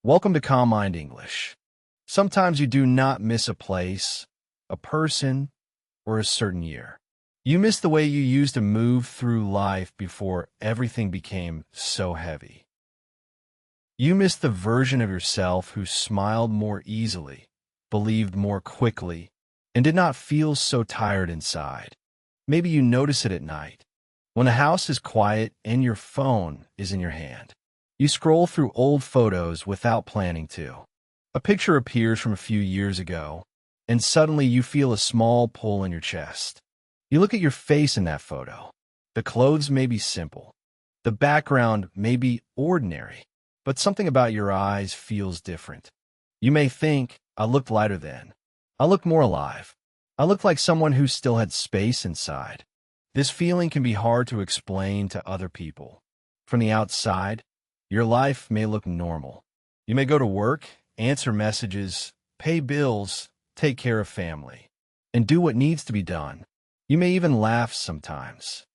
Welcome to Calm Mind English. Sometimes you do not miss a place, a person, or a certain year. You miss the way you used to move through life before everything became so heavy. You miss the version of yourself who smiled more easily, believed more quickly, and did not feel so tired inside. Maybe you notice it at night, when the house is quiet and your phone is in your hand. You scroll through old photos without planning to. A picture appears from a few years ago, and suddenly you feel a small pull in your chest. You look at your face in that photo. The clothes may be simple. The background may be ordinary, but something about your eyes feels different. You may think, I looked lighter then. I looked more alive. I looked like someone who still had space inside. This feeling can be hard to explain to other people. From the outside, your life may look normal. You may go to work, answer messages, pay bills, take care of family, and do what needs to be done. You may even laugh sometimes.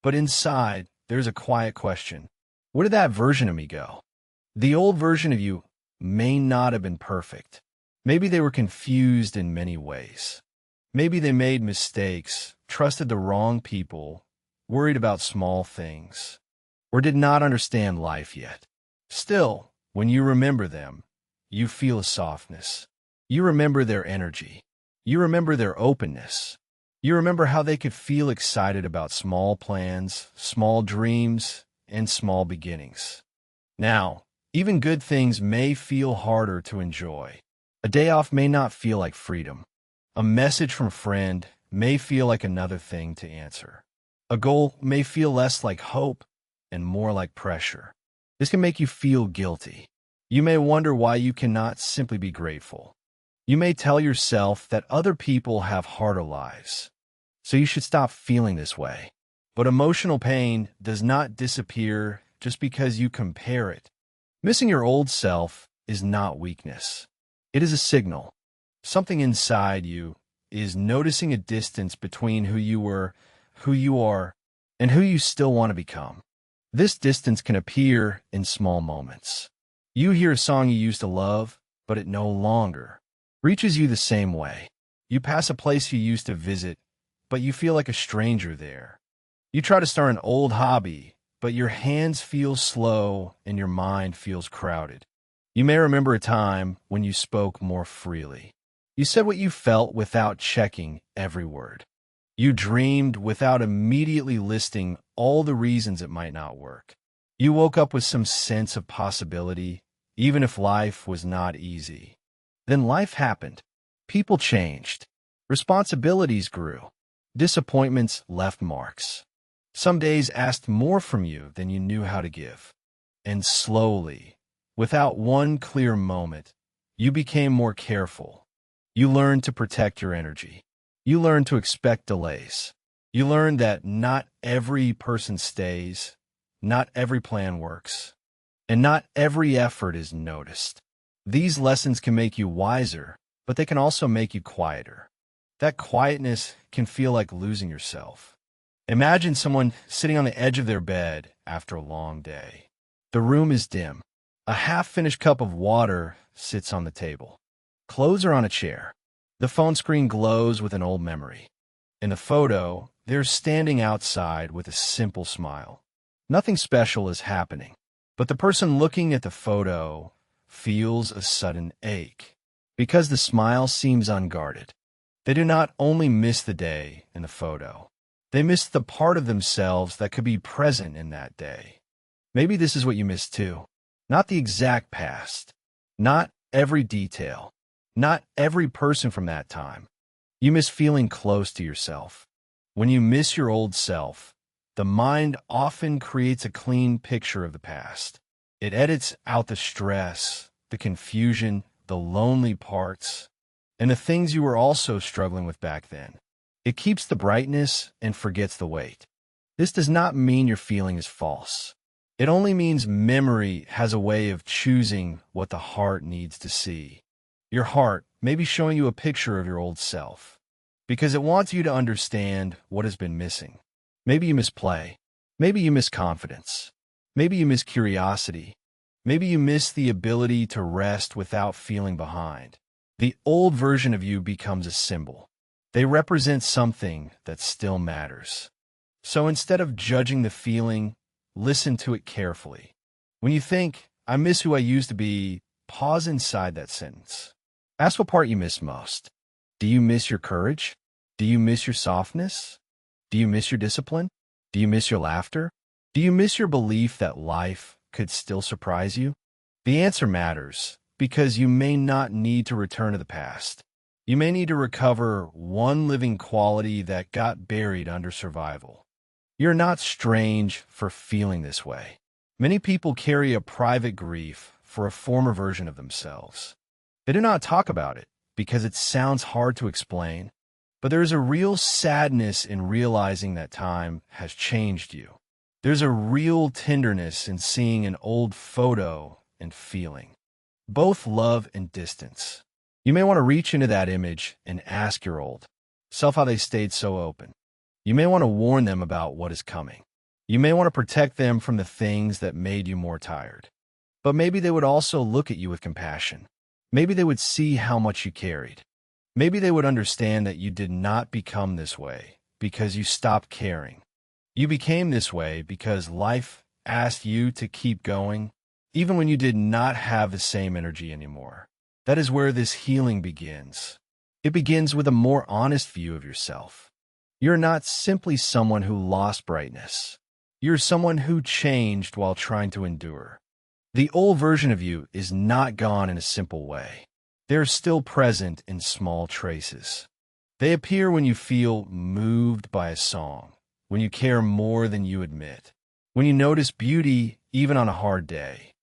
But inside, there's a quiet question. Where did that version of me go? The old version of you may not have been perfect. Maybe they were confused in many ways. Maybe they made mistakes, trusted the wrong people, worried about small things, or did not understand life yet. Still, when you remember them, you feel a softness. You remember their energy. You remember their openness. You remember how they could feel excited about small plans, small dreams, and small beginnings. Now, even good things may feel harder to enjoy. A day off may not feel like freedom. A message from a friend may feel like another thing to answer. A goal may feel less like hope and more like pressure. This can make you feel guilty. You may wonder why you cannot simply be grateful. You may tell yourself that other people have harder lives, so you should stop feeling this way. But emotional pain does not disappear just because you compare it. Missing your old self is not weakness. It is a signal. Something inside you is noticing a distance between who you were, who you are, and who you still want to become. This distance can appear in small moments. You hear a song you used to love, but it no longer reaches you the same way. You pass a place you used to visit, but you feel like a stranger there. You try to start an old hobby, but your hands feel slow and your mind feels crowded. You may remember a time when you spoke more freely. You said what you felt without checking every word. You dreamed without immediately listing all the reasons it might not work. You woke up with some sense of possibility, even if life was not easy. Then life happened. People changed. Responsibilities grew. Disappointments left marks. Some days asked more from you than you knew how to give. And slowly, without one clear moment, you became more careful. You learned to protect your energy. You learn to expect delays. You learn that not every person stays, not every plan works, and not every effort is noticed. These lessons can make you wiser, but they can also make you quieter. That quietness can feel like losing yourself. Imagine someone sitting on the edge of their bed after a long day. The room is dim. A half-finished cup of water sits on the table. Clothes are on a chair. The phone screen glows with an old memory. In the photo, they're standing outside with a simple smile. Nothing special is happening, but the person looking at the photo feels a sudden ache because the smile seems unguarded. They do not only miss the day in the photo, they miss the part of themselves that could be present in that day. Maybe this is what you miss too. Not the exact past, not every detail, not every person from that time. You miss feeling close to yourself. When you miss your old self, the mind often creates a clean picture of the past. It edits out the stress, the confusion, the lonely parts, and the things you were also struggling with back then. It keeps the brightness and forgets the weight. This does not mean your feeling is false. It only means memory has a way of choosing what the heart needs to see. Your heart may be showing you a picture of your old self because it wants you to understand what has been missing. Maybe you miss play. Maybe you miss confidence. Maybe you miss curiosity. Maybe you miss the ability to rest without feeling behind. The old version of you becomes a symbol. They represent something that still matters. So instead of judging the feeling, listen to it carefully. When you think, I miss who I used to be, pause inside that sentence. Ask what part you miss most. Do you miss your courage? Do you miss your softness? Do you miss your discipline? Do you miss your laughter? Do you miss your belief that life could still surprise you? The answer matters because you may not need to return to the past. You may need to recover one living quality that got buried under survival. You're not strange for feeling this way. Many people carry a private grief for a former version of themselves. They do not talk about it because it sounds hard to explain, but there is a real sadness in realizing that time has changed you. There's a real tenderness in seeing an old photo and feeling both love and distance. You may want to reach into that image and ask your old self how they stayed so open. You may want to warn them about what is coming. You may want to protect them from the things that made you more tired. But maybe they would also look at you with compassion. Maybe they would see how much you carried. Maybe they would understand that you did not become this way because you stopped caring. You became this way because life asked you to keep going, even when you did not have the same energy anymore. That is where this healing begins. It begins with a more honest view of yourself. You're not simply someone who lost brightness. You're someone who changed while trying to endure. The old version of you is not gone in a simple way. They're still present in small traces. They appear when you feel moved by a song, when you care more than you admit, when you notice beauty even on a hard day.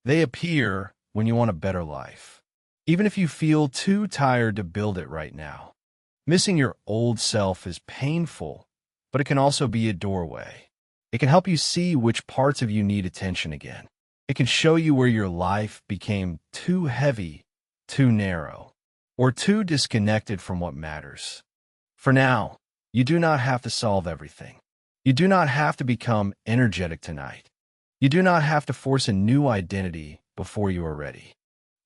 They appear when you want a better life, even if you feel too tired to build it right now. Missing your old self is painful, but it can also be a doorway. It can help you see which parts of you need attention again. It can show you where your life became too heavy, too narrow, or too disconnected from what matters. For now, you do not have to solve everything. You do not have to become energetic tonight. You do not have to force a new identity before you are ready.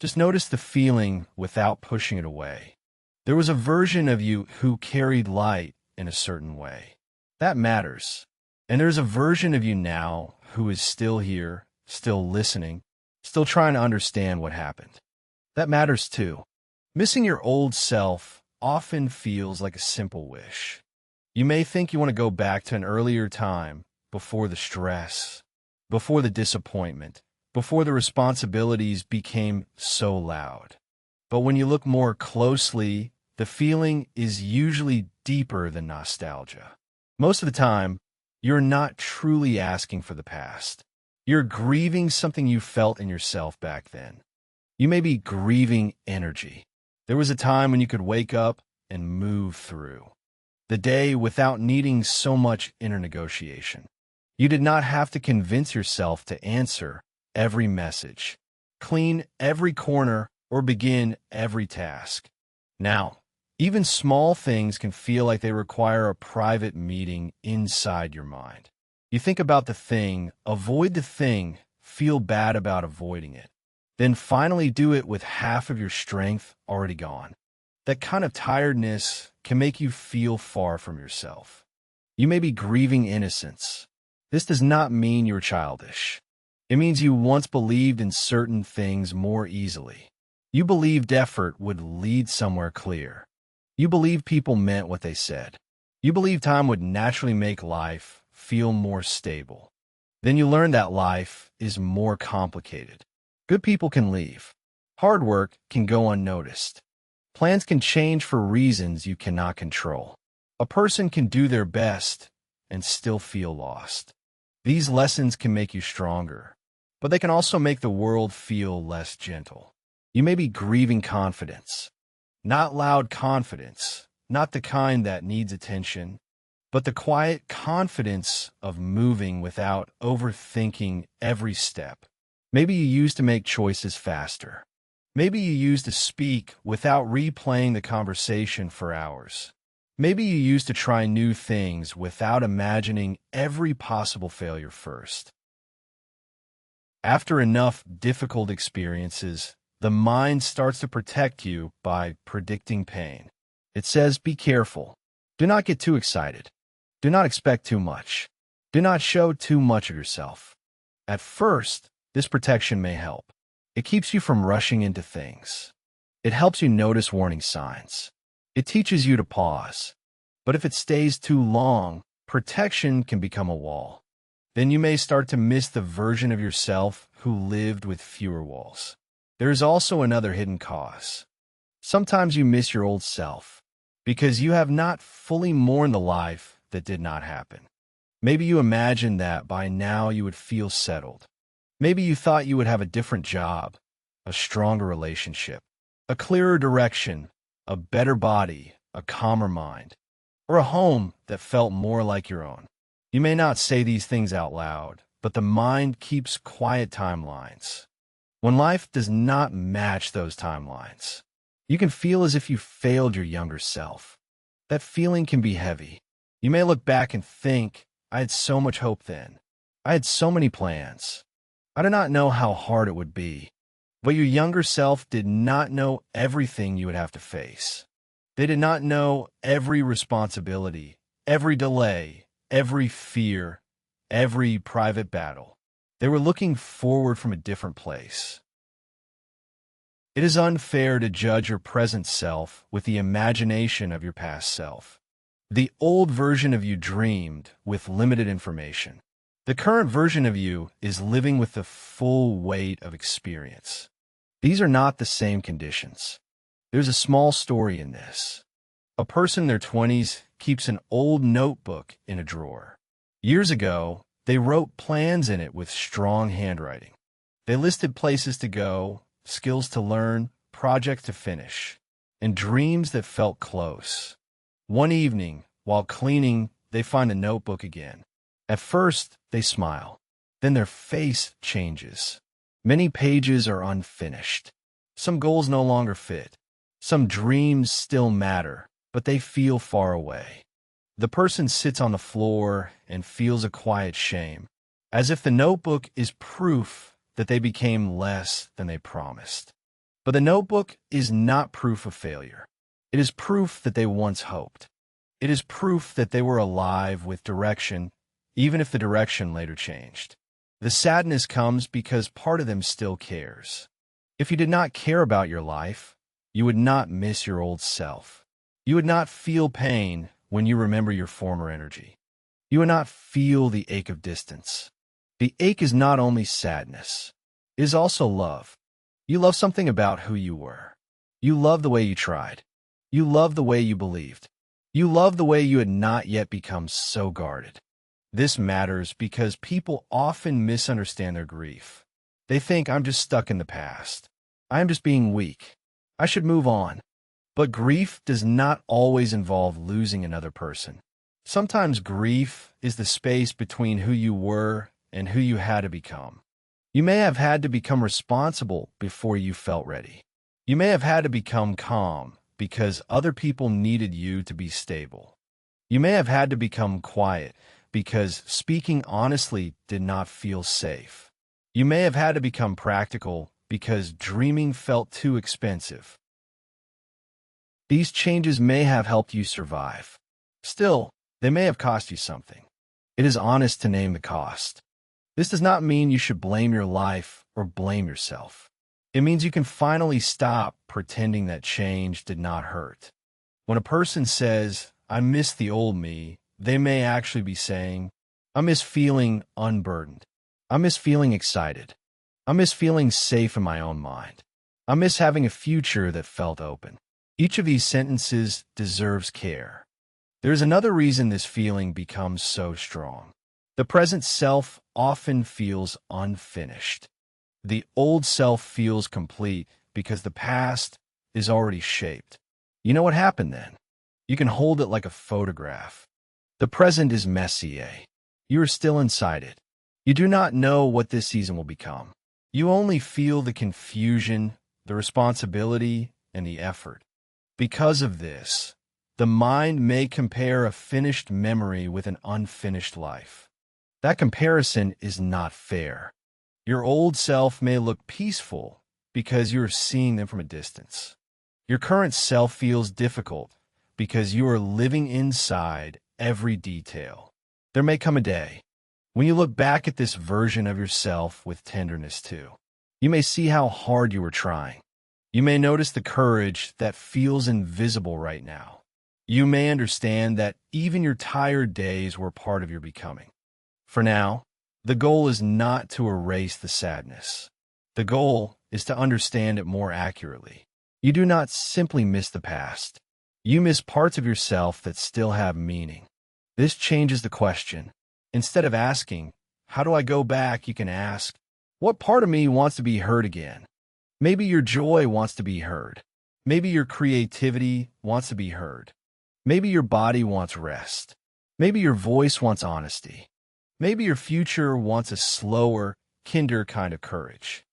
Just notice the feeling without pushing it away. There was a version of you who carried light in a certain way. That matters. And there's a version of you now who is still here, still listening, still trying to understand what happened. That matters too. Missing your old self often feels like a simple wish. You may think you want to go back to an earlier time, before the stress, before the disappointment, before the responsibilities became so loud. But when you look more closely, the feeling is usually deeper than nostalgia. Most of the time, you're not truly asking for the past. You're grieving something you felt in yourself back then. You may be grieving energy. There was a time when you could wake up and move through the day without needing so much inner negotiation. You did not have to convince yourself to answer every message, clean every corner, or begin every task. Now, even small things can feel like they require a private meeting inside your mind. You think about the thing, avoid the thing, feel bad about avoiding it. Then finally do it with half of your strength already gone. That kind of tiredness can make you feel far from yourself. You may be grieving innocence. This does not mean you're childish. It means you once believed in certain things more easily. You believed effort would lead somewhere clear. You believed people meant what they said. You believed time would naturally make life feel more stable. Then you learned that life is more complicated. Good people can leave. Hard work can go unnoticed. Plans can change for reasons you cannot control. A person can do their best and still feel lost. These lessons can make you stronger, but they can also make the world feel less gentle. You may be grieving confidence. Not loud confidence, not the kind that needs attention, but the quiet confidence of moving without overthinking every step. Maybe you used to make choices faster. Maybe you used to speak without replaying the conversation for hours. Maybe you used to try new things without imagining every possible failure first. After enough difficult experiences, the mind starts to protect you by predicting pain. It says, be careful. Do not get too excited. Do not expect too much. Do not show too much of yourself. At first, this protection may help. It keeps you from rushing into things. It helps you notice warning signs. It teaches you to pause. But if it stays too long, protection can become a wall. Then you may start to miss the version of yourself who lived with fewer walls. There is also another hidden cause. Sometimes you miss your old self because you have not fully mourned the life that did not happen. Maybe you imagined that by now you would feel settled. Maybe you thought you would have a different job, a stronger relationship, a clearer direction, a better body, a calmer mind, or a home that felt more like your own. You may not say these things out loud, but the mind keeps quiet timelines. When life does not match those timelines, you can feel as if you failed your younger self. That feeling can be heavy. You may look back and think, I had so much hope then. I had so many plans. I did not know how hard it would be. But your younger self did not know everything you would have to face. They did not know every responsibility, every delay, every fear, every private battle. They were looking forward from a different place. It is unfair to judge your present self with the imagination of your past self. The old version of you dreamed with limited information. The current version of you is living with the full weight of experience. These are not the same conditions. There's a small story in this. A person in their 20s keeps an old notebook in a drawer. Years ago, they wrote plans in it with strong handwriting. They listed places to go, skills to learn, projects to finish, and dreams that felt close. One evening, while cleaning, they find the notebook again. At first, they smile. Then their face changes. Many pages are unfinished. Some goals no longer fit. Some dreams still matter, but they feel far away. The person sits on the floor and feels a quiet shame, as if the notebook is proof that they became less than they promised. But the notebook is not proof of failure. It is proof that they once hoped. It is proof that they were alive with direction, even if the direction later changed. The sadness comes because part of them still cares. If you did not care about your life, you would not miss your old self. You would not feel pain when you remember your former energy. You would not feel the ache of distance. The ache is not only sadness, it is also love. You love something about who you were. You love the way you tried. You love the way you believed. You love the way you had not yet become so guarded. This matters because people often misunderstand their grief. They think, I'm just stuck in the past. I am just being weak. I should move on. But grief does not always involve losing another person. Sometimes grief is the space between who you were and who you had to become. You may have had to become responsible before you felt ready. You may have had to become calm because other people needed you to be stable. You may have had to become quiet because speaking honestly did not feel safe. You may have had to become practical because dreaming felt too expensive. These changes may have helped you survive. Still, they may have cost you something. It is honest to name the cost. This does not mean you should blame your life or blame yourself. It means you can finally stop pretending that change did not hurt. When a person says, I miss the old me, they may actually be saying, I miss feeling unburdened. I miss feeling excited. I miss feeling safe in my own mind. I miss having a future that felt open. Each of these sentences deserves care. There is another reason this feeling becomes so strong. The present self often feels unfinished. The old self feels complete because the past is already shaped. You know what happened then? You can hold it like a photograph. The present is messy, eh? You are still inside it. You do not know what this season will become. You only feel the confusion, the responsibility, and the effort. Because of this, the mind may compare a finished memory with an unfinished life. That comparison is not fair. Your old self may look peaceful because you're seeing them from a distance. Your current self feels difficult because you are living inside every detail. There may come a day when you look back at this version of yourself with tenderness too. You may see how hard you were trying. You may notice the courage that feels invisible right now. You may understand that even your tired days were part of your becoming. For now, the goal is not to erase the sadness. The goal is to understand it more accurately. You do not simply miss the past. You miss parts of yourself that still have meaning. This changes the question. Instead of asking, "How do I go back?" you can ask, "What part of me wants to be heard again?" Maybe your joy wants to be heard. Maybe your creativity wants to be heard. Maybe your body wants rest. Maybe your voice wants honesty. Maybe your future wants a slower, kinder kind of courage.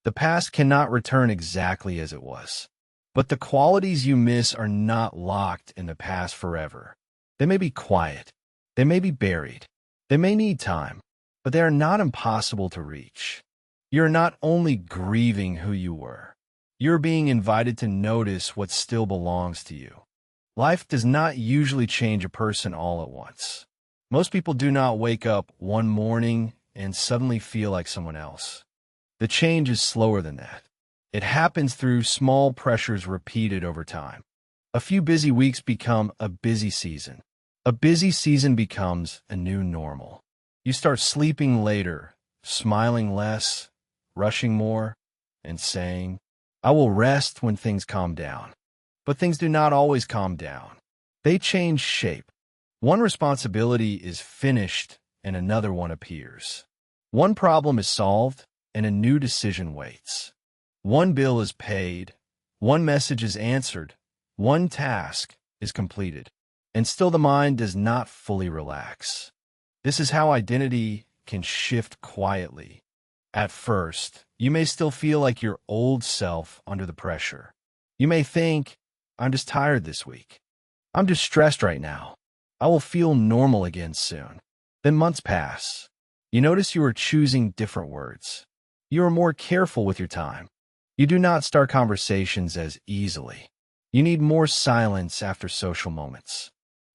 The past cannot return exactly as it was. But the qualities you miss are not locked in the past forever. They may be quiet. They may be buried. They may need time, but they are not impossible to reach. You're not only grieving who you were. You're being invited to notice what still belongs to you. Life does not usually change a person all at once. Most people do not wake up one morning and suddenly feel like someone else. The change is slower than that. It happens through small pressures repeated over time. A few busy weeks become a busy season. A busy season becomes a new normal. You start sleeping later, smiling less, rushing more, and saying, "I will rest when things calm down." But things do not always calm down. They change shape. One responsibility is finished and another one appears. One problem is solved and a new decision waits. One bill is paid, one message is answered, one task is completed, and still the mind does not fully relax. This is how identity can shift quietly. At first, you may still feel like your old self under the pressure. You may think, "I'm just tired this week. I'm just stressed right now. I will feel normal again soon." Then months pass. You notice you are choosing different words. You are more careful with your time. You do not start conversations as easily. You need more silence after social moments.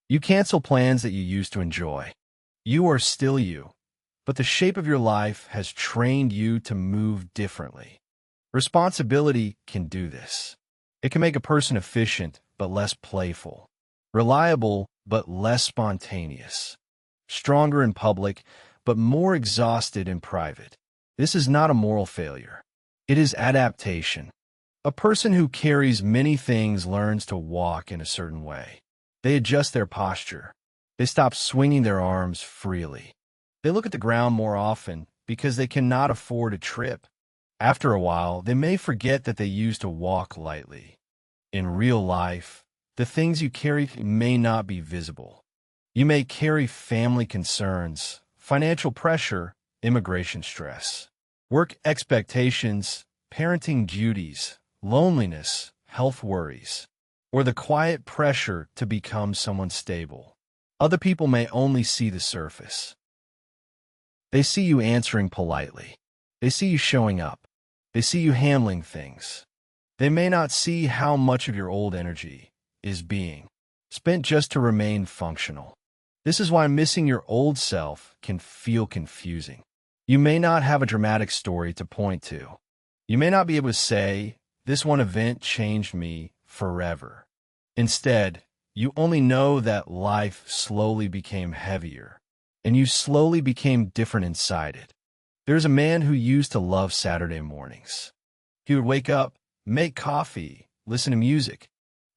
You cancel plans that you used to enjoy. You are still you, but the shape of your life has trained you to move differently. Responsibility can do this. It can make a person efficient but less playful, reliable but less spontaneous, stronger in public but more exhausted in private. This is not a moral failure. It is adaptation. A person who carries many things learns to walk in a certain way. They adjust their posture. They stop swinging their arms freely. They look at the ground more often because they cannot afford a trip. After a while, they may forget that they used to walk lightly. In real life, the things you carry may not be visible. You may carry family concerns, financial pressure, immigration stress, work expectations, parenting duties, loneliness, health worries, or the quiet pressure to become someone stable. Other people may only see the surface. They see you answering politely. They see you showing up. They see you handling things. They may not see how much of your old energy is being spent just to remain functional. This is why missing your old self can feel confusing. You may not have a dramatic story to point to. You may not be able to say, "This one event changed me forever." Instead, you only know that life slowly became heavier, and you slowly became different inside it. There's a man who used to love Saturday mornings. He would wake up, make coffee, listen to music,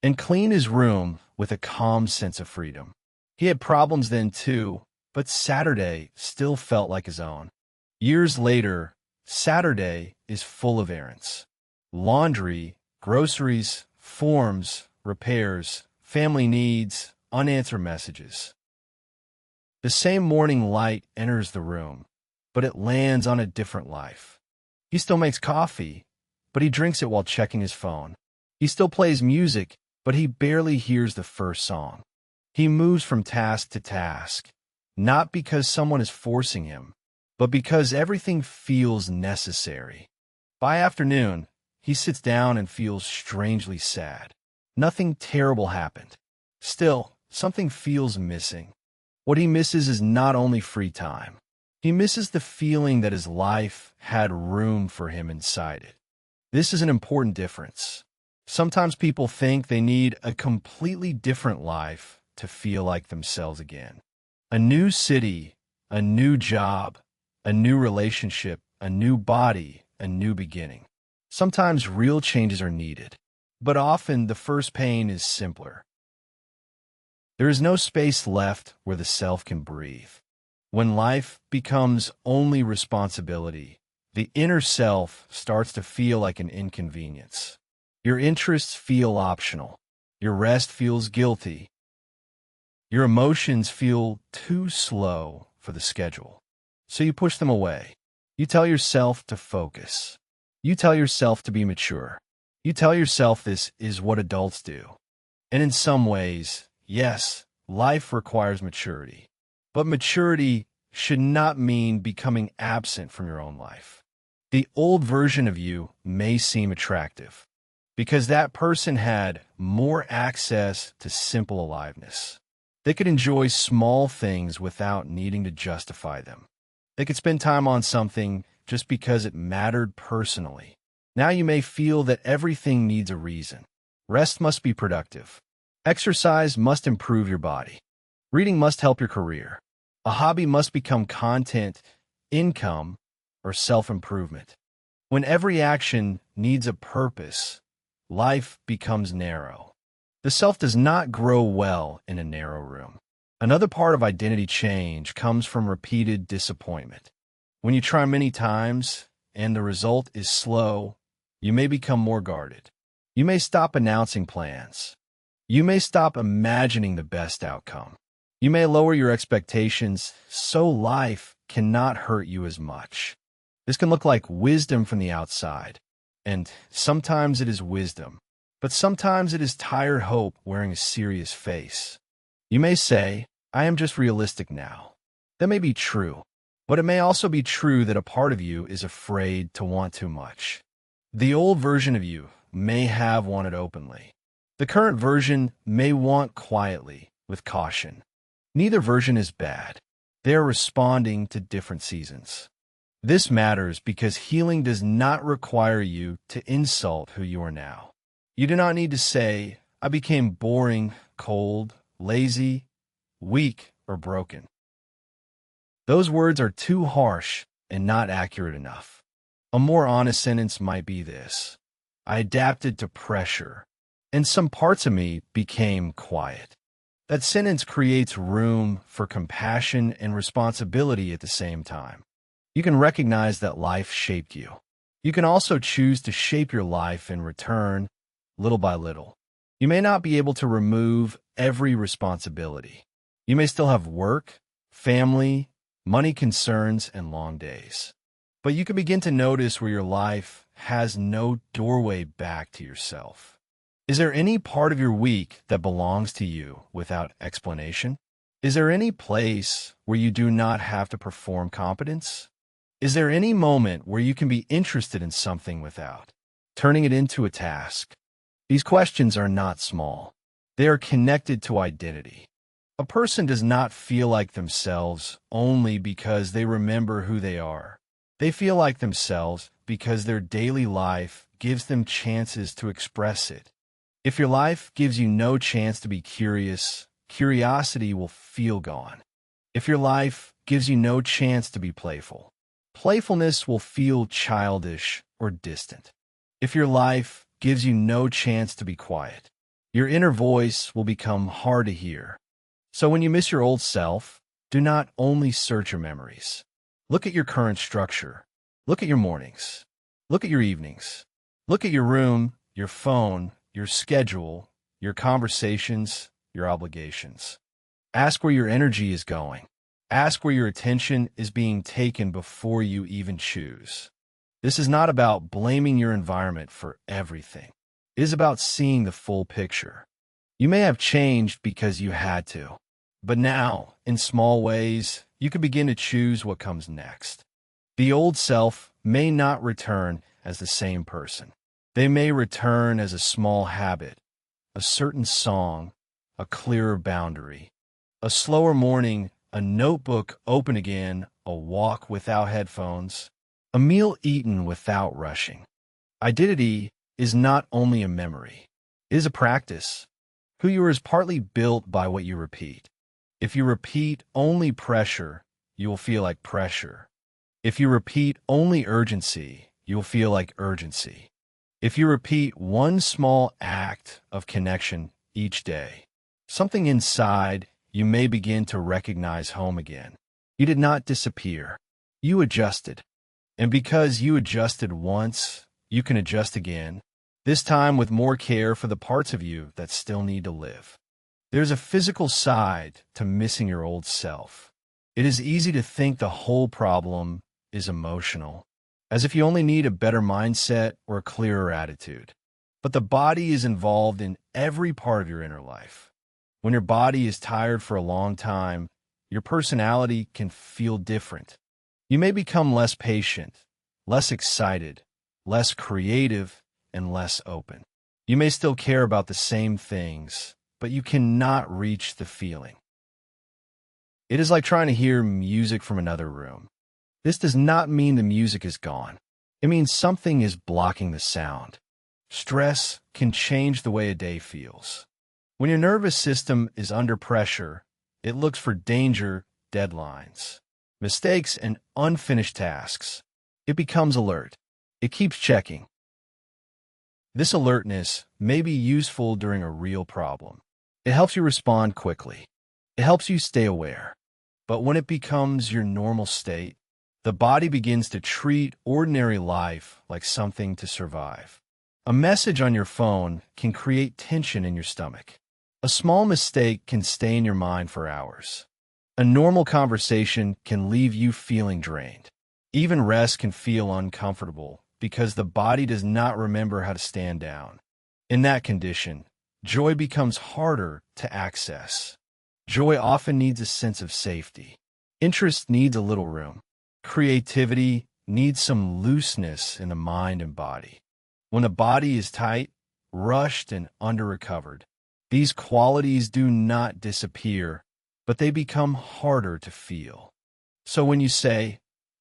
and clean his room with a calm sense of freedom. He had problems then too, but Saturday still felt like his own. Years later, Saturday is full of errands. Laundry, groceries, forms, repairs, family needs, unanswered messages. The same morning light enters the room, but it lands on a different life. He still makes coffee, but he drinks it while checking his phone. He still plays music, but he barely hears the first song. He moves from task to task, not because someone is forcing him, but because everything feels necessary. By afternoon, he sits down and feels strangely sad. Nothing terrible happened. Still, something feels missing. What he misses is not only free time. He misses the feeling that his life had room for him inside it. This is an important difference. Sometimes people think they need a completely different life to feel like themselves again. A new city, a new job, a new relationship, a new body, a new beginning. Sometimes real changes are needed, but often the first pain is simpler. There is no space left where the self can breathe. When life becomes only responsibility, the inner self starts to feel like an inconvenience. Your interests feel optional. Your rest feels guilty. Your emotions feel too slow for the schedule. So you push them away. You tell yourself to focus. You tell yourself to be mature. You tell yourself this is what adults do. And in some ways, yes, life requires maturity. But maturity should not mean becoming absent from your own life. The old version of you may seem attractive because that person had more access to simple aliveness. They could enjoy small things without needing to justify them. They could spend time on something just because it mattered personally. Now you may feel that everything needs a reason. Rest must be productive. Exercise must improve your body. Reading must help your career. A hobby must become content, income, or self-improvement. When every action needs a purpose, life becomes narrow. The self does not grow well in a narrow room. Another part of identity change comes from repeated disappointment. When you try many times and the result is slow, you may become more guarded. You may stop announcing plans. You may stop imagining the best outcome. You may lower your expectations so life cannot hurt you as much. This can look like wisdom from the outside, and sometimes it is wisdom, but sometimes it is tired hope wearing a serious face. You may say, I am just realistic now. That may be true, but it may also be true that a part of you is afraid to want too much. The old version of you may have wanted openly. The current version may want quietly, with caution. Neither version is bad. They are responding to different seasons. This matters because healing does not require you to insult who you are now. You do not need to say, I became boring, cold, lazy, weak, or broken. Those words are too harsh and not accurate enough. A more honest sentence might be this: I adapted to pressure, and some parts of me became quiet. That sentence creates room for compassion and responsibility at the same time. You can recognize that life shaped you. You can also choose to shape your life in return, little by little. You may not be able to remove every responsibility. You may still have work, family, money concerns, and long days. But you can begin to notice where your life has no doorway back to yourself. Is there any part of your week that belongs to you without explanation? Is there any place where you do not have to perform competence? Is there any moment where you can be interested in something without turning it into a task? These questions are not small. They are connected to identity. A person does not feel like themselves only because they remember who they are. They feel like themselves because their daily life gives them chances to express it. If your life gives you no chance to be curious, curiosity will feel gone. If your life gives you no chance to be playful, playfulness will feel childish or distant. If your life gives you no chance to be quiet, your inner voice will become hard to hear. So when you miss your old self, do not only search your memories. Look at your current structure. Look at your mornings. Look at your evenings. Look at your room, your phone, your schedule, your conversations, your obligations. Ask where your energy is going. Ask where your attention is being taken before you even choose. This is not about blaming your environment for everything. It is about seeing the full picture. You may have changed because you had to, but now, in small ways, you can begin to choose what comes next. The old self may not return as the same person. They may return as a small habit, a certain song, a clearer boundary, a slower morning, a notebook open again, a walk without headphones, a meal eaten without rushing. Identity is not only a memory, it is a practice. Who you are is partly built by what you repeat. If you repeat only pressure, you will feel like pressure. If you repeat only urgency, you will feel like urgency. If you repeat one small act of connection each day, something inside you may begin to recognize home again. You did not disappear. You adjusted. And because you adjusted once, you can adjust again, this time with more care for the parts of you that still need to live. There's a physical side to missing your old self. It is easy to think the whole problem is emotional, as if you only need a better mindset or a clearer attitude. But the body is involved in every part of your inner life. When your body is tired for a long time, your personality can feel different. You may become less patient, less excited, less creative, and less open. You may still care about the same things, but you cannot reach the feeling. It is like trying to hear music from another room. This does not mean the music is gone. It means something is blocking the sound. Stress can change the way a day feels. When your nervous system is under pressure, it looks for danger, deadlines, mistakes, and unfinished tasks. It becomes alert. It keeps checking. This alertness may be useful during a real problem. It helps you respond quickly. It helps you stay aware. But when it becomes your normal state, the body begins to treat ordinary life like something to survive. A message on your phone can create tension in your stomach. A small mistake can stay in your mind for hours. A normal conversation can leave you feeling drained. Even rest can feel uncomfortable because the body does not remember how to stand down. In that condition, joy becomes harder to access. Joy often needs a sense of safety. Interest needs a little room. Creativity needs some looseness in the mind and body. When the body is tight, rushed, and under-recovered, these qualities do not disappear, but they become harder to feel. So when you say,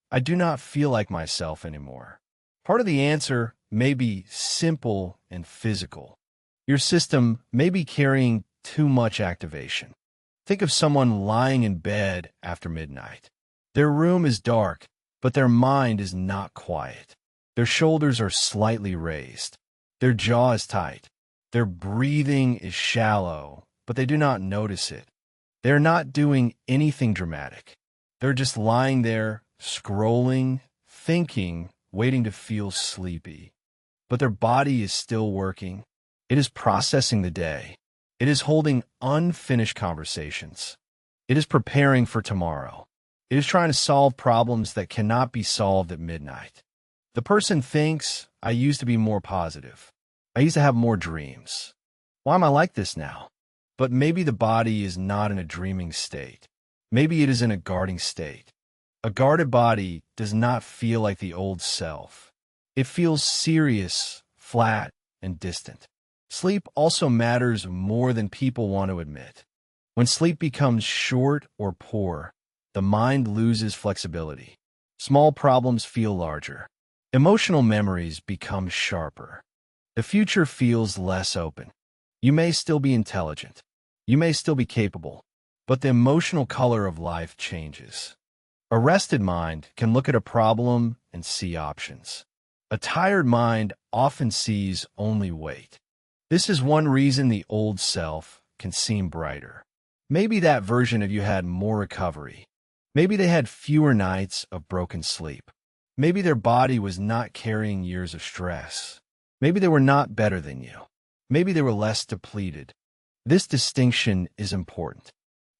"I do not feel like myself anymore," part of the answer may be simple and physical. Your system may be carrying too much activation. Think of someone lying in bed after midnight. Their room is dark, but their mind is not quiet. Their shoulders are slightly raised. Their jaw is tight. Their breathing is shallow, but they do not notice it. They're not doing anything dramatic. They're just lying there, scrolling, thinking, waiting to feel sleepy. But their body is still working. It is processing the day. It is holding unfinished conversations. It is preparing for tomorrow. It is trying to solve problems that cannot be solved at midnight. The person thinks, "I used to be more positive. I used to have more dreams. Why am I like this now?" But maybe the body is not in a dreaming state. Maybe it is in a guarding state. A guarded body does not feel like the old self. It feels serious, flat, and distant. Sleep also matters more than people want to admit. When sleep becomes short or poor, the mind loses flexibility. Small problems feel larger. Emotional memories become sharper. The future feels less open. You may still be intelligent. You may still be capable, but the emotional color of life changes. A rested mind can look at a problem and see options. A tired mind often sees only weight. This is one reason the old self can seem brighter. Maybe that version of you had more recovery. Maybe they had fewer nights of broken sleep. Maybe their body was not carrying years of stress. Maybe they were not better than you. Maybe they were less depleted. This distinction is important.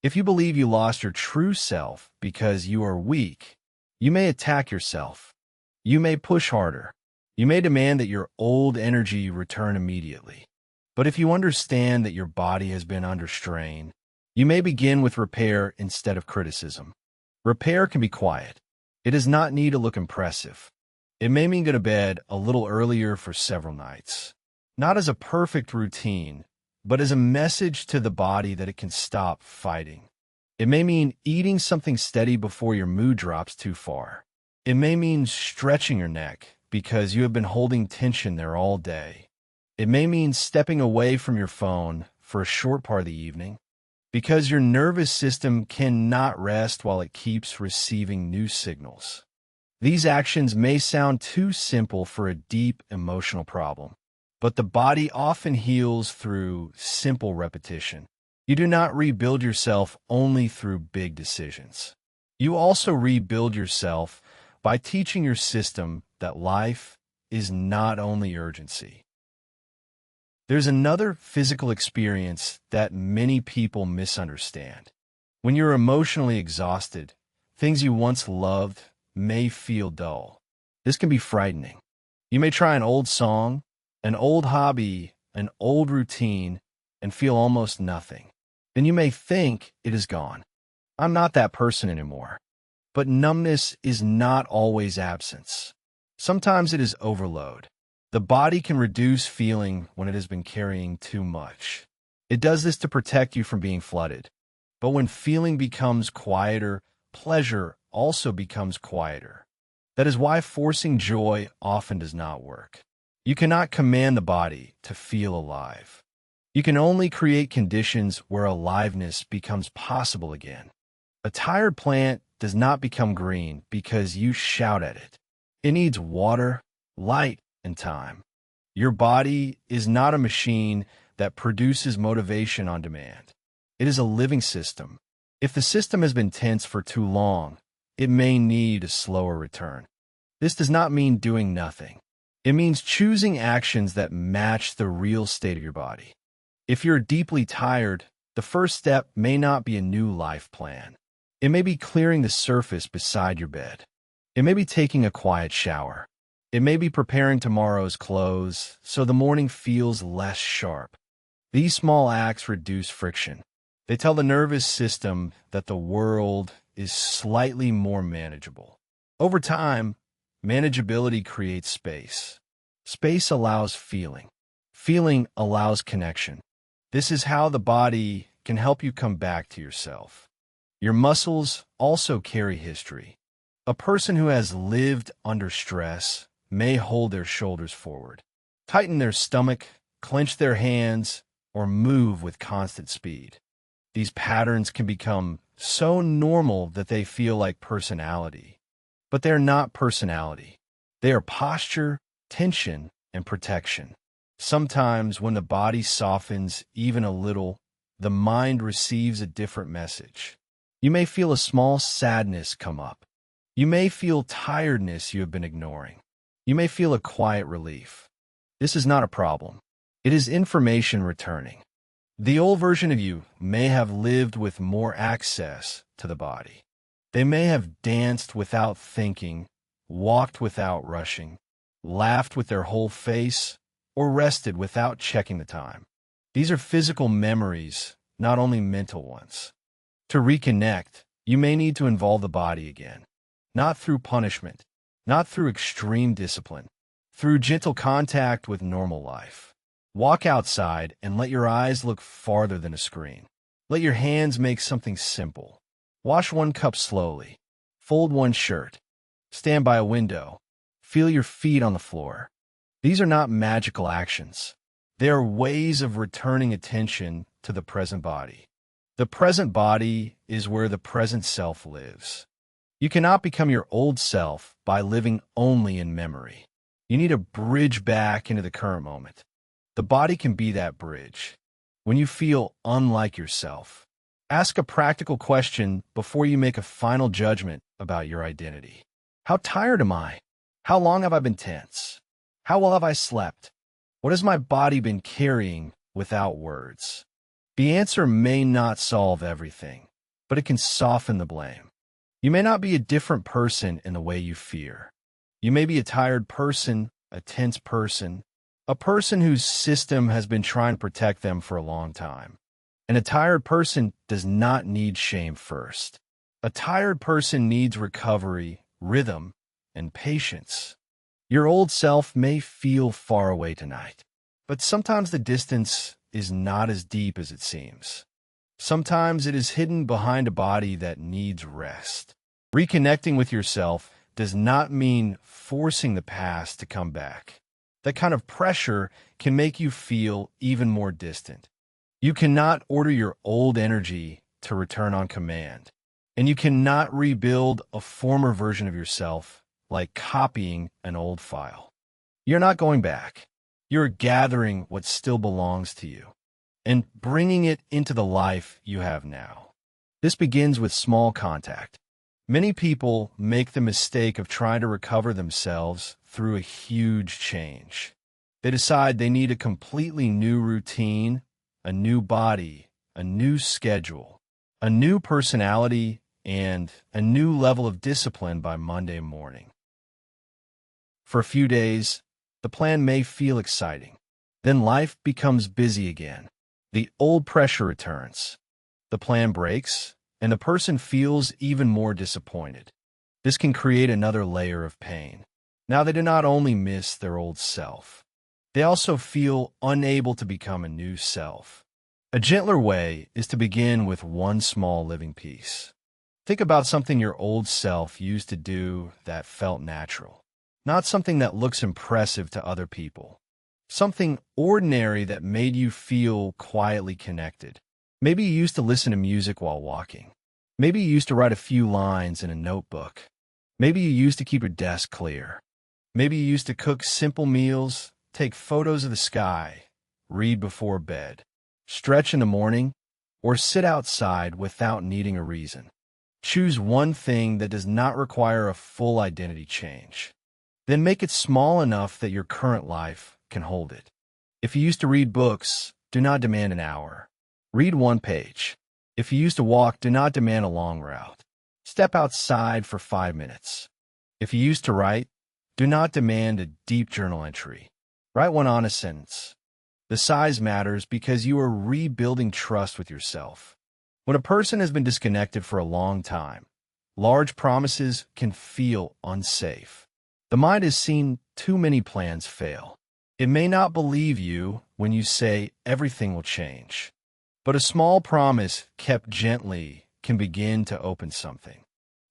If you believe you lost your true self because you are weak, you may attack yourself. You may push harder. You may demand that your old energy return immediately. But if you understand that your body has been under strain, you may begin with repair instead of criticism. Repair can be quiet. It does not need to look impressive. It may mean go to bed a little earlier for several nights. Not as a perfect routine, but as a message to the body that it can stop fighting. It may mean eating something steady before your mood drops too far. It may mean stretching your neck because you have been holding tension there all day. It may mean stepping away from your phone for a short part of the evening because your nervous system cannot rest while it keeps receiving new signals. These actions may sound too simple for a deep emotional problem, but the body often heals through simple repetition. You do not rebuild yourself only through big decisions. You also rebuild yourself by teaching your system that life is not only urgency. There's another physical experience that many people misunderstand. When you're emotionally exhausted, things you once loved may feel dull. This can be frightening. You may try an old song, an old hobby, an old routine, and feel almost nothing. Then you may think it is gone. I'm not that person anymore. But numbness is not always absence. Sometimes it is overload. The body can reduce feeling when it has been carrying too much. It does this to protect you from being flooded. But when feeling becomes quieter, pleasure also becomes quieter. That is why forcing joy often does not work. You cannot command the body to feel alive. You can only create conditions where aliveness becomes possible again. A tired plant does not become green because you shout at it. It needs water, light, and time. Your body is not a machine that produces motivation on demand. It is a living system. If the system has been tense for too long, it may need a slower return. This does not mean doing nothing. It means choosing actions that match the real state of your body. If you're deeply tired, the first step may not be a new life plan. It may be clearing the surface beside your bed. It may be taking a quiet shower. It may be preparing tomorrow's clothes so the morning feels less sharp. These small acts reduce friction. They tell the nervous system that the world is slightly more manageable. Over time, manageability creates space. Space allows feeling. Feeling allows connection. This is how the body can help you come back to yourself. Your muscles also carry history. A person who has lived under stress may hold their shoulders forward, tighten their stomach, clench their hands, or move with constant speed. These patterns can become so normal that they feel like personality. But they're not personality. They are posture, tension, and protection. Sometimes when the body softens even a little, the mind receives a different message. You may feel a small sadness come up. You may feel tiredness you have been ignoring. You may feel a quiet relief. This is not a problem. It is information returning. The old version of you may have lived with more access to the body. They may have danced without thinking, walked without rushing, laughed with their whole face, or rested without checking the time. These are physical memories, not only mental ones. To reconnect, you may need to involve the body again, not through punishment, not through extreme discipline, through gentle contact with normal life. Walk outside and let your eyes look farther than a screen. Let your hands make something simple. Wash one cup slowly. Fold one shirt. Stand by a window. Feel your feet on the floor. These are not magical actions. They are ways of returning attention to the present body. The present body is where the present self lives. You cannot become your old self by living only in memory. You need a bridge back into the current moment. The body can be that bridge. When you feel unlike yourself, ask a practical question before you make a final judgment about your identity. How tired am I? How long have I been tense? How well have I slept? What has my body been carrying without words? The answer may not solve everything, but it can soften the blame. You may not be a different person in the way you fear. You may be a tired person, a tense person, a person whose system has been trying to protect them for a long time. And a tired person does not need shame first. A tired person needs recovery rhythm, and patience. Your old self may feel far away tonight, but sometimes the distance is not as deep as it seems. Sometimes it is hidden behind a body that needs rest. Reconnecting with yourself does not mean forcing the past to come back. That kind of pressure can make you feel even more distant. You cannot order your old energy to return on command, and you cannot rebuild a former version of yourself like copying an old file. You're not going back. You're gathering what still belongs to you and bringing it into the life you have now. This begins with small contact. Many people make the mistake of trying to recover themselves through a huge change. They decide they need a completely new routine, a new body, a new schedule, a new personality, and a new level of discipline by Monday morning. For a few days, the plan may feel exciting. Then life becomes busy again. The old pressure returns. The plan breaks, and the person feels even more disappointed. This can create another layer of pain. Now they do not only miss their old self, they also feel unable to become a new self. A gentler way is to begin with one small living piece. Think about something your old self used to do that felt natural, not something that looks impressive to other people. Something ordinary that made you feel quietly connected. Maybe you used to listen to music while walking. Maybe you used to write a few lines in a notebook. Maybe you used to keep your desk clear. Maybe you used to cook simple meals, take photos of the sky, read before bed, stretch in the morning, or sit outside without needing a reason. Choose one thing that does not require a full identity change. Then make it small enough that your current life can hold it. If you used to read books, do not demand an hour. Read one page. If you used to walk, do not demand a long route. Step outside for 5 minutes. If you used to write, do not demand a deep journal entry. Write one honest sentence. The size matters because you are rebuilding trust with yourself. When a person has been disconnected for a long time, large promises can feel unsafe. The mind has seen too many plans fail. It may not believe you when you say everything will change, but a small promise kept gently can begin to open something.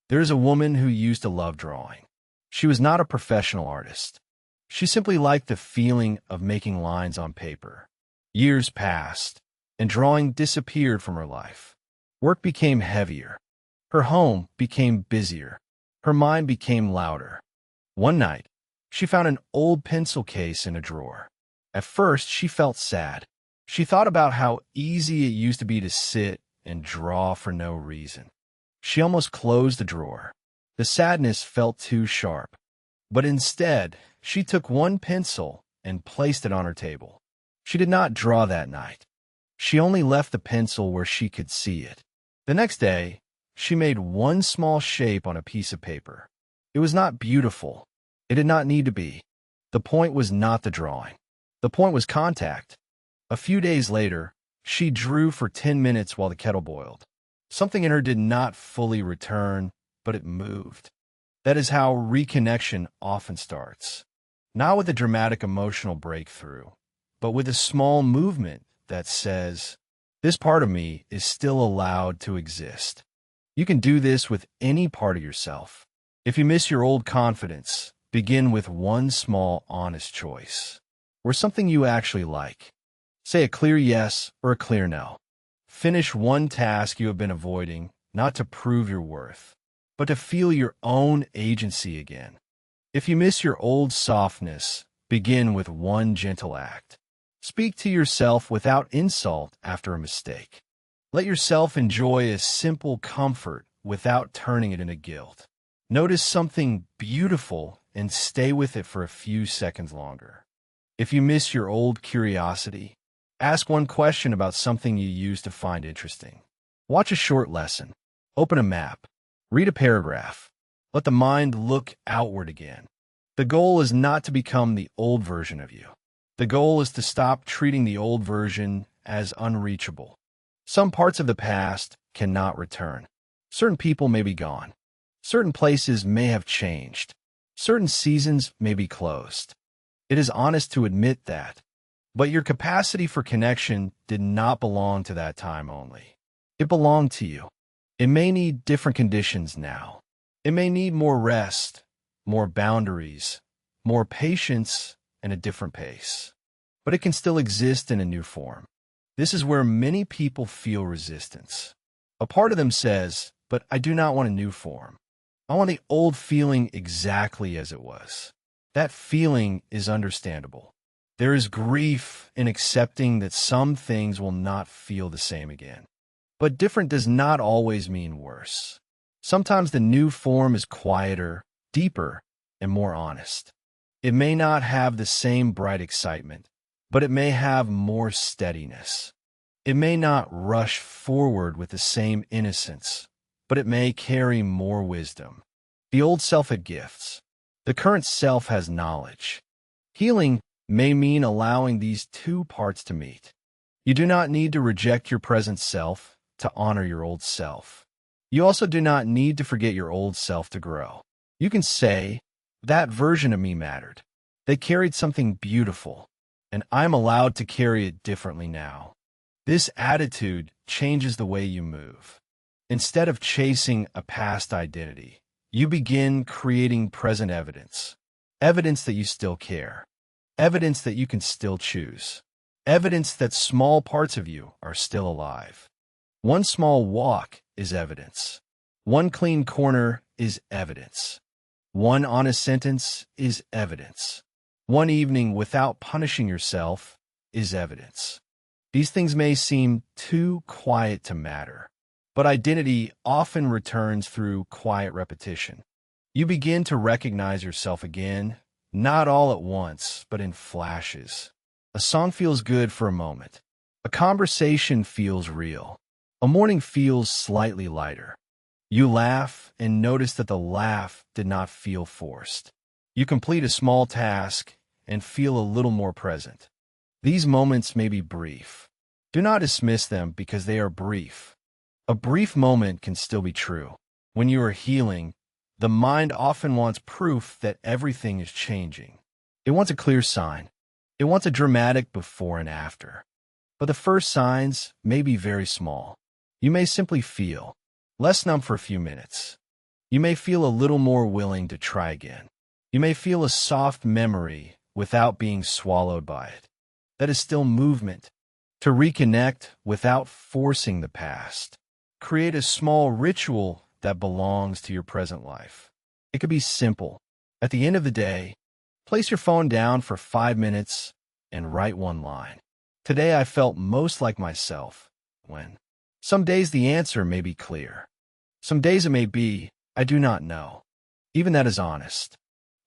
There is a woman who used to love drawing. She was not a professional artist. She simply liked the feeling of making lines on paper. Years passed, and drawing disappeared from her life. Work became heavier. Her home became busier. Her mind became louder. One night, she found an old pencil case in a drawer. At first, she felt sad. She thought about how easy it used to be to sit and draw for no reason. She almost closed the drawer. The sadness felt too sharp. But instead, she took one pencil and placed it on her table. She did not draw that night. She only left the pencil where she could see it. The next day, she made one small shape on a piece of paper. It was not beautiful. It did not need to be. The point was not the drawing. The point was contact. A few days later, she drew for 10 minutes while the kettle boiled. Something in her did not fully return, but it moved. That is how reconnection often starts. Not with a dramatic emotional breakthrough, but with a small movement that says, this part of me is still allowed to exist. You can do this with any part of yourself. If you miss your old confidence, begin with one small, honest choice, or something you actually like. Say a clear yes or a clear no. Finish one task you have been avoiding, not to prove your worth, but to feel your own agency again. If you miss your old softness, begin with one gentle act. Speak to yourself without insult after a mistake. Let yourself enjoy a simple comfort without turning it into guilt. Notice something beautiful and stay with it for a few seconds longer. If you miss your old curiosity, ask one question about something you used to find interesting. Watch a short lesson. Open a map. Read a paragraph. Let the mind look outward again. The goal is not to become the old version of you. The goal is to stop treating the old version as unreachable. Some parts of the past cannot return. Certain people may be gone. Certain places may have changed. Certain seasons may be closed. It is honest to admit that. But your capacity for connection did not belong to that time only. It belonged to you. It may need different conditions now. It may need more rest, more boundaries, more patience, and a different pace. But it can still exist in a new form. This is where many people feel resistance. A part of them says, but I do not want a new form. I want the old feeling exactly as it was. That feeling is understandable. There is grief in accepting that some things will not feel the same again. But different does not always mean worse. Sometimes the new form is quieter, deeper, and more honest. It may not have the same bright excitement, but it may have more steadiness. It may not rush forward with the same innocence, but it may carry more wisdom. The old self had gifts. The current self has knowledge. Healing may mean allowing these two parts to meet. You do not need to reject your present self to honor your old self. You also do not need to forget your old self to grow. You can say, that version of me mattered. They carried something beautiful, and I'm allowed to carry it differently now. This attitude changes the way you move. Instead of chasing a past identity, you begin creating present evidence. Evidence that you still care. Evidence that you can still choose. Evidence that small parts of you are still alive. One small walk is evidence. One clean corner is evidence. One honest sentence is evidence. One evening without punishing yourself is evidence. These things may seem too quiet to matter, but identity often returns through quiet repetition. You begin to recognize yourself again, not all at once, but in flashes. A song feels good for a moment. A conversation feels real. A morning feels slightly lighter. You laugh and notice that the laugh did not feel forced. You complete a small task and feel a little more present. These moments may be brief. Do not dismiss them because they are brief. A brief moment can still be true. When you are healing, the mind often wants proof that everything is changing. It wants a clear sign. It wants a dramatic before and after. But the first signs may be very small. You may simply feel less numb for a few minutes. You may feel a little more willing to try again. You may feel a soft memory without being swallowed by it. That is still movement. To reconnect without forcing the past. Create a small ritual that belongs to your present life. It could be simple. At the end of the day, place your phone down for 5 minutes and write one line. Today I felt most like myself when. Some days the answer may be clear. Some days it may be, I do not know. Even that is honest.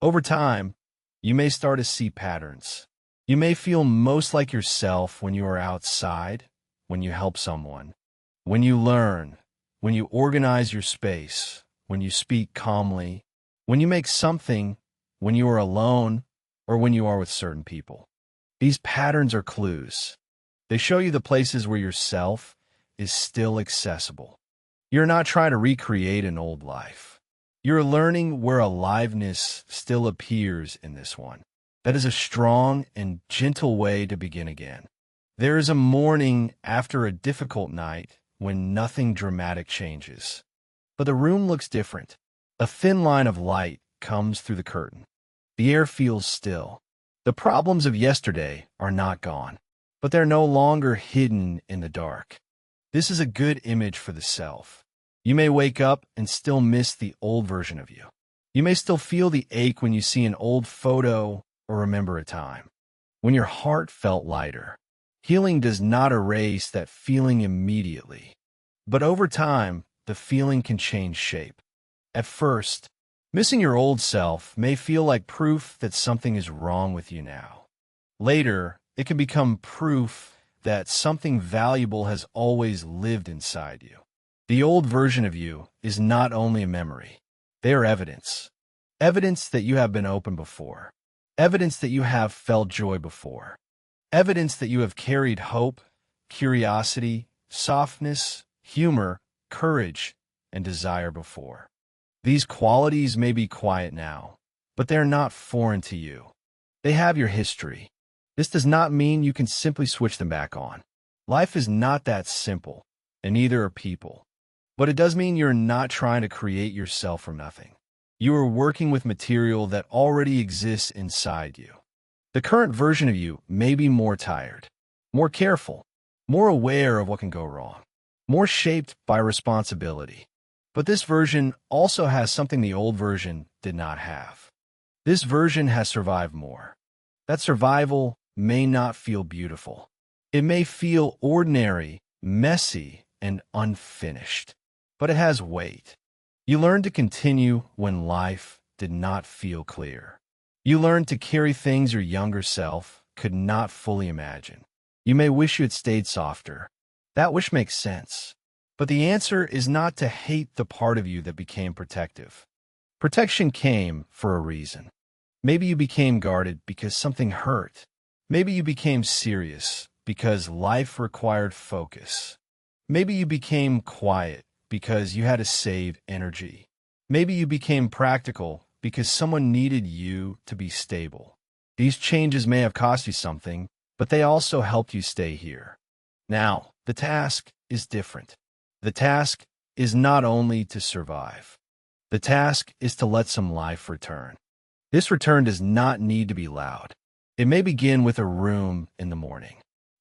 Over time, you may start to see patterns. You may feel most like yourself when you are outside, when you help someone, when you learn, when you organize your space, when you speak calmly, when you make something, when you are alone, or when you are with certain people. These patterns are clues. They show you the places where yourself is still accessible. You're not trying to recreate an old life. You're learning where aliveness still appears in this one. That is a strong and gentle way to begin again. There is a morning after a difficult night when nothing dramatic changes. But the room looks different. A thin line of light comes through the curtain. The air feels still. The problems of yesterday are not gone, but they're no longer hidden in the dark. This is a good image for the self. You may wake up and still miss the old version of you. You may still feel the ache when you see an old photo or remember a time when your heart felt lighter. Healing does not erase that feeling immediately, but over time, the feeling can change shape. At first, missing your old self may feel like proof that something is wrong with you now. Later, it can become proof that something valuable has always lived inside you. The old version of you is not only a memory. They are evidence. Evidence that you have been open before. Evidence that you have felt joy before. Evidence that you have carried hope, curiosity, softness, humor, courage, and desire before. These qualities may be quiet now, but they're not foreign to you. They have your history. This does not mean you can simply switch them back on. Life is not that simple, and neither are people. But it does mean you're not trying to create yourself from nothing. You are working with material that already exists inside you. The current version of you may be more tired, more careful, more aware of what can go wrong, more shaped by responsibility. But this version also has something the old version did not have. This version has survived more. That survival may not feel beautiful. It may feel ordinary, messy, and unfinished. But it has weight. You learned to continue when life did not feel clear. You learned to carry things your younger self could not fully imagine. You may wish you had stayed softer. That wish makes sense. But the answer is not to hate the part of you that became protective. Protection came for a reason. Maybe you became guarded because something hurt. Maybe you became serious because life required focus. Maybe you became quiet because you had to save energy. Maybe you became practical because someone needed you to be stable. These changes may have cost you something, but they also helped you stay here. Now, the task is different. The task is not only to survive. The task is to let some life return. This return does not need to be loud. It may begin with a room in the morning.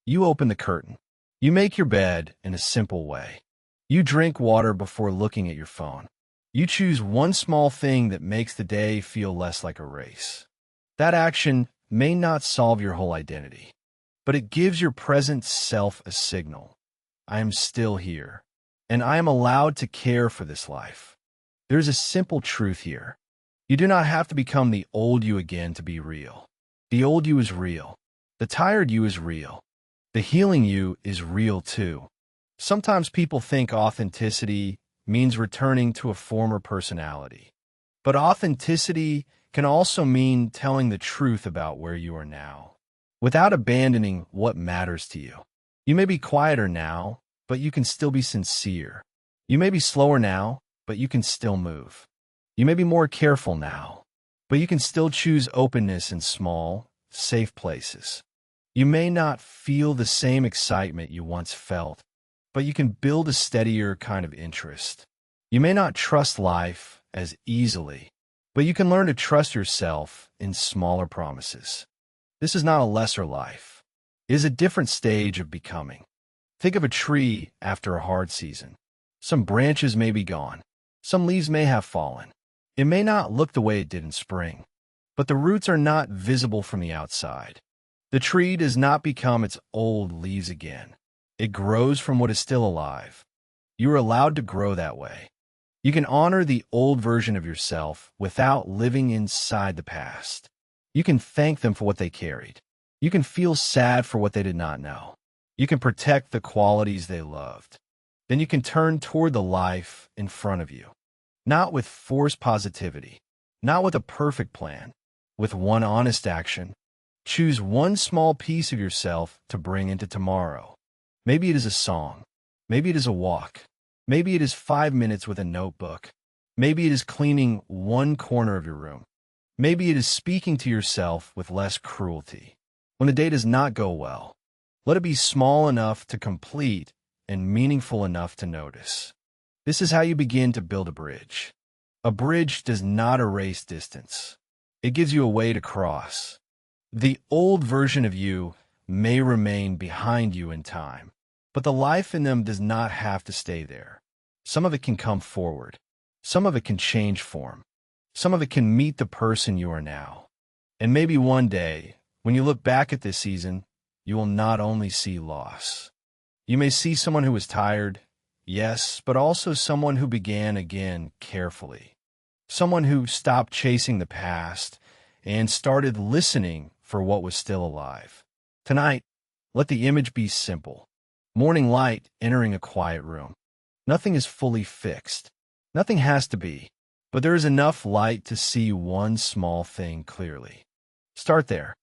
You open the curtain. You make your bed in a simple way. You drink water before looking at your phone. You choose one small thing that makes the day feel less like a race. That action may not solve your whole identity, but it gives your present self a signal. I am still here, and I am allowed to care for this life. There's a simple truth here. You do not have to become the old you again to be real. The old you is real. The tired you is real. The healing you is real too. Sometimes people think authenticity means returning to a former personality. But authenticity can also mean telling the truth about where you are now, without abandoning what matters to you. You may be quieter now, but you can still be sincere. You may be slower now, but you can still move. You may be more careful now, but you can still choose openness in small, safe places. You may not feel the same excitement you once felt, but you can build a steadier kind of interest. You may not trust life as easily, but you can learn to trust yourself in smaller promises. This is not a lesser life. It is a different stage of becoming. Think of a tree after a hard season. Some branches may be gone. Some leaves may have fallen. It may not look the way it did in spring, but the roots are not visible from the outside. The tree does not become its old leaves again. It grows from what is still alive. You are allowed to grow that way. You can honor the old version of yourself without living inside the past. You can thank them for what they carried. You can feel sad for what they did not know. You can protect the qualities they loved. Then you can turn toward the life in front of you. Not with forced positivity, not with a perfect plan, with one honest action. Choose one small piece of yourself to bring into tomorrow. Maybe it is a song. Maybe it is a walk. Maybe it is 5 minutes with a notebook. Maybe it is cleaning one corner of your room. Maybe it is speaking to yourself with less cruelty. When the day does not go well, let it be small enough to complete and meaningful enough to notice. This is how you begin to build a bridge. A bridge does not erase distance. It gives you a way to cross. The old version of you may remain behind you in time, but the life in them does not have to stay there. Some of it can come forward. Some of it can change form. Some of it can meet the person you are now. And maybe one day, when you look back at this season, you will not only see loss. You may see someone who was tired, yes, but also someone who began again carefully. Someone who stopped chasing the past and started listening for what was still alive. Tonight, let the image be simple. Morning light entering a quiet room. Nothing is fully fixed. Nothing has to be, but there is enough light to see one small thing clearly. Start there.